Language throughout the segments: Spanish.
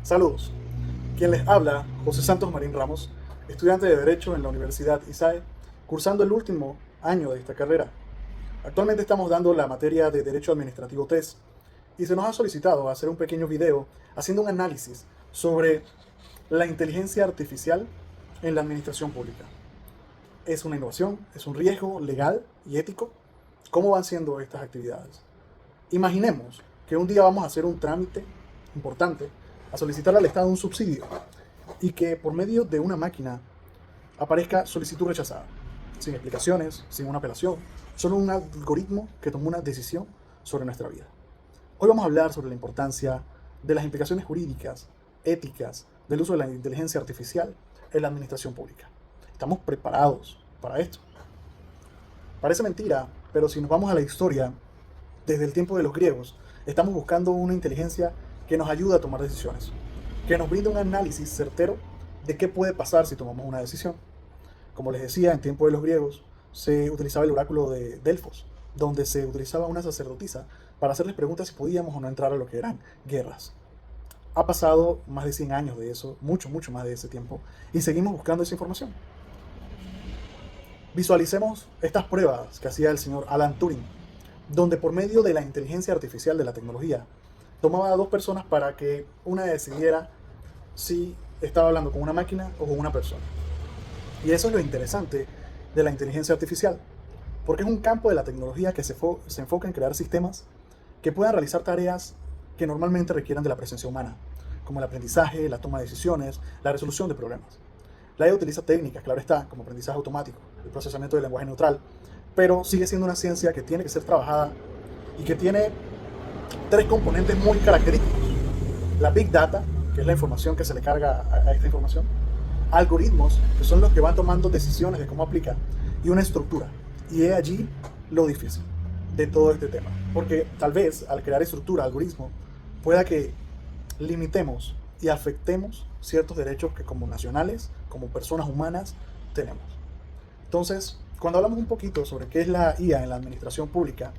Saludos. Quien les habla, José Santos Marín Ramos, estudiante de Derecho en la Universidad ISAE, cursando el último año de esta carrera. Actualmente estamos dando la materia de Derecho Administrativo 3 y se nos ha solicitado hacer un pequeño video haciendo un análisis sobre la inteligencia artificial en la administración pública. ¿Es una innovación? ¿Es un riesgo legal y ético? ¿Cómo van siendo estas actividades? Imaginemos que un día vamos a hacer un trámite importante, a solicitar al Estado un subsidio y que por medio de una máquina aparezca solicitud rechazada, sin explicaciones, sin una apelación, solo un algoritmo que tomó una decisión sobre nuestra vida. Hoy vamos a hablar sobre la importancia de las implicaciones jurídicas, éticas, del uso de la inteligencia artificial en la administración pública. ¿Estamos preparados para esto? Parece mentira, pero si nos vamos a la historia, desde el tiempo de los griegos, estamos buscando una inteligencia que nos ayude a tomar decisiones, que nos brinde un análisis certero de qué puede pasar si tomamos una decisión. Como les decía, en tiempo de los griegos se utilizaba el oráculo de Delfos, donde se utilizaba una sacerdotisa para hacerles preguntas si podíamos o no entrar a lo que eran guerras. Ha pasado más de 100 años de eso, mucho más de ese tiempo, y seguimos buscando esa información. Visualicemos estas pruebas que hacía el señor Alan Turing, donde por medio de la inteligencia artificial de la tecnología, tomaba a dos personas para que una decidiera si estaba hablando con una máquina o con una persona. Y eso es lo interesante de la inteligencia artificial, porque es un campo de la tecnología que se enfoca en crear sistemas que puedan realizar tareas que normalmente requieran de la presencia humana, como el aprendizaje, la toma de decisiones, la resolución de problemas. La IA utiliza técnicas, claro está, como aprendizaje automático, el procesamiento del lenguaje neutral, pero sigue siendo una ciencia que tiene que ser trabajada y que tiene tres componentes muy característicos. La Big Data, que es la información que se le carga a esta información, algoritmos, que son los que van tomando decisiones de cómo aplicar, y una estructura. Y es allí lo difícil de todo este tema, porque tal vez al crear estructura, algoritmo, pueda que limitemos y afectemos ciertos derechos que como nacionales, como personas humanas, tenemos. Entonces, cuando hablamos un poquito sobre qué es la IA en la administración pública,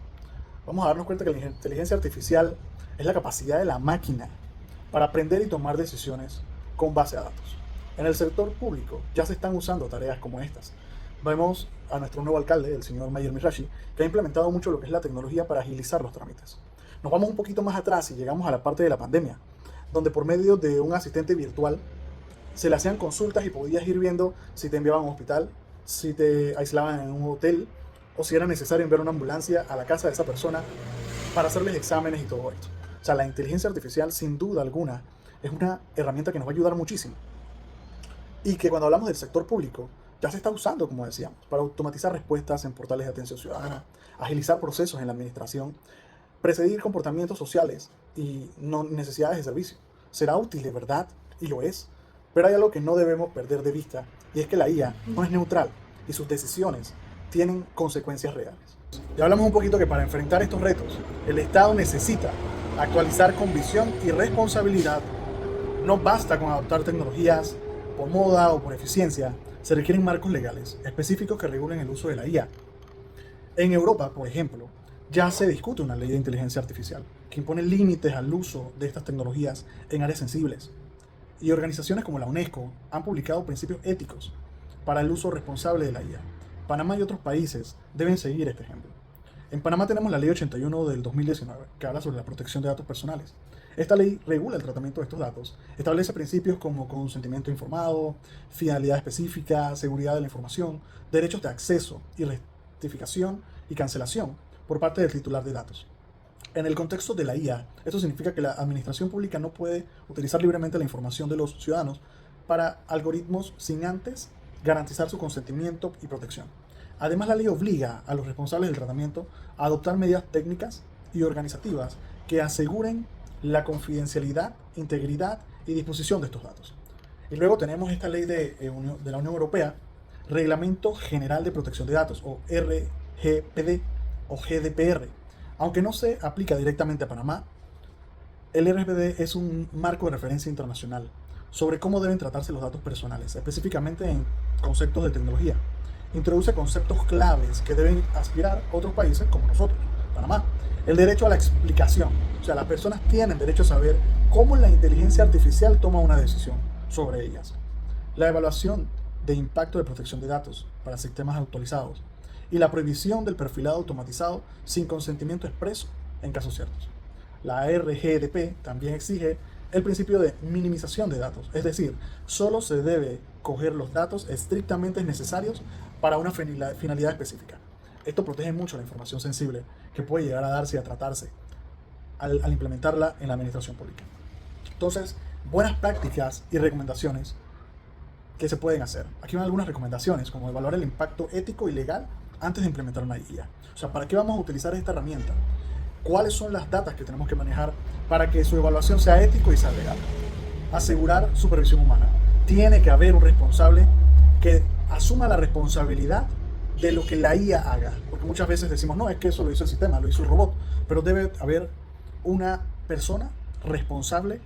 vamos a darnos cuenta que la inteligencia artificial es la capacidad de la máquina para aprender y tomar decisiones con base a datos. En el sector público ya se están usando tareas como estas. Vemos a nuestro nuevo alcalde, el señor Mayer Mirashi, que ha implementado mucho lo que es la tecnología para agilizar los trámites. Nos vamos un poquito más atrás y llegamos a la parte de la pandemia, donde por medio de un asistente virtual se le hacían consultas y podías ir viendo si te enviaban a un hospital, si te aislaban en un hotel o si era necesario enviar una ambulancia a la casa de esa persona para hacerles exámenes y todo esto. O sea, la inteligencia artificial, sin duda alguna, es una herramienta que nos va a ayudar muchísimo. Y que cuando hablamos del sector público, ya se está usando, como decíamos, para automatizar respuestas en portales de atención ciudadana, agilizar procesos en la administración, precedir comportamientos sociales y no necesidades de servicio. Será útil de verdad, y lo es, pero hay algo que no debemos perder de vista, y es que la IA no es neutral y sus decisiones tienen consecuencias reales. Ya hablamos un poquito que para enfrentar estos retos, el Estado necesita actualizar con visión y responsabilidad. No basta con adoptar tecnologías por moda o por eficiencia, se requieren marcos legales específicos que regulen el uso de la IA. En Europa, por ejemplo, ya se discute una ley de inteligencia artificial que impone límites al uso de estas tecnologías en áreas sensibles. Y organizaciones como la UNESCO han publicado principios éticos para el uso responsable de la IA. Panamá y otros países deben seguir este ejemplo. En Panamá tenemos la Ley 81 del 2019, que habla sobre la protección de datos personales. Esta ley regula el tratamiento de estos datos, establece principios como consentimiento informado, finalidad específica, seguridad de la información, derechos de acceso y rectificación y cancelación por parte del titular de datos. En el contexto de la IA, esto significa que la administración pública no puede utilizar libremente la información de los ciudadanos para algoritmos sin antes garantizar su consentimiento y protección. Además, la ley obliga a los responsables del tratamiento a adoptar medidas técnicas y organizativas que aseguren la confidencialidad, integridad y disposición de estos datos. Y luego tenemos esta ley de la Unión Europea, Reglamento General de Protección de Datos, o RGPD o GDPR. Aunque no se aplica directamente a Panamá, el RGPD es un marco de referencia internacional sobre cómo deben tratarse los datos personales, específicamente en conceptos de tecnología. Introduce conceptos claves que deben aspirar otros países como nosotros, Panamá. El derecho a la explicación, o sea, las personas tienen derecho a saber cómo la inteligencia artificial toma una decisión sobre ellas, la evaluación de impacto de protección de datos para sistemas autorizados y la prohibición del perfilado automatizado sin consentimiento expreso en casos ciertos. La RGDP también exige el principio de minimización de datos, es decir, solo se debe coger los datos estrictamente necesarios para una finalidad específica. Esto protege mucho la información sensible que puede llegar a darse y a tratarse al implementarla en la administración pública. Entonces, buenas prácticas y recomendaciones que se pueden hacer. Aquí van algunas recomendaciones, como evaluar el impacto ético y legal antes de implementar una IA. O sea, ¿para qué vamos a utilizar esta herramienta? ¿Cuáles son las datas que tenemos que manejar para que su evaluación sea ético y sea legal? Asegurar supervisión humana. Tiene que haber un responsable que asuma la responsabilidad de lo que la IA haga. Porque muchas veces decimos, no, es que eso lo hizo el sistema, lo hizo el robot. Pero debe haber una persona responsable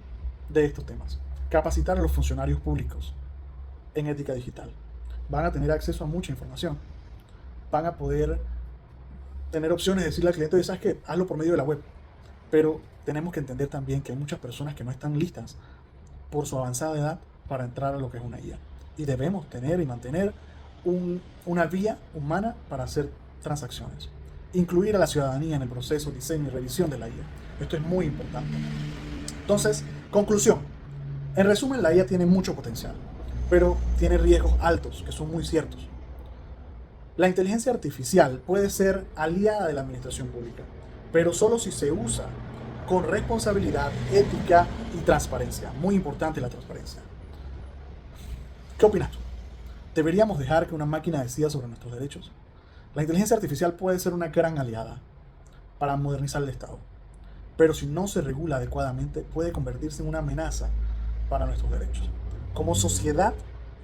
de estos temas. Capacitar a los funcionarios públicos en ética digital. Van a tener acceso a mucha información. Van a poder tener opciones de decirle al cliente, ¿sabes qué? Hazlo por medio de la web. Pero tenemos que entender también que hay muchas personas que no están listas por su avanzada edad para entrar a lo que es una IA. Y debemos tener y mantener una vía humana para hacer transacciones. Incluir a la ciudadanía en el proceso, diseño y revisión de la IA. Esto es muy importante. Entonces, conclusión. En resumen, la IA tiene mucho potencial, pero tiene riesgos altos, que son muy ciertos. La inteligencia artificial puede ser aliada de la administración pública, pero solo si se usa con responsabilidad, ética y transparencia. Muy importante la transparencia. ¿Qué opinas tú? ¿Deberíamos dejar que una máquina decida sobre nuestros derechos? La inteligencia artificial puede ser una gran aliada para modernizar el Estado, pero si no se regula adecuadamente puede convertirse en una amenaza para nuestros derechos. Como sociedad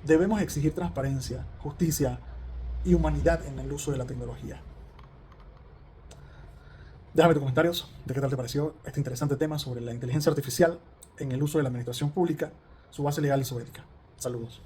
debemos exigir transparencia, justicia y humanidad en el uso de la tecnología. Déjame tus comentarios de qué tal te pareció este interesante tema sobre la inteligencia artificial en el uso de la administración pública, su base legal y su ética. Saludos.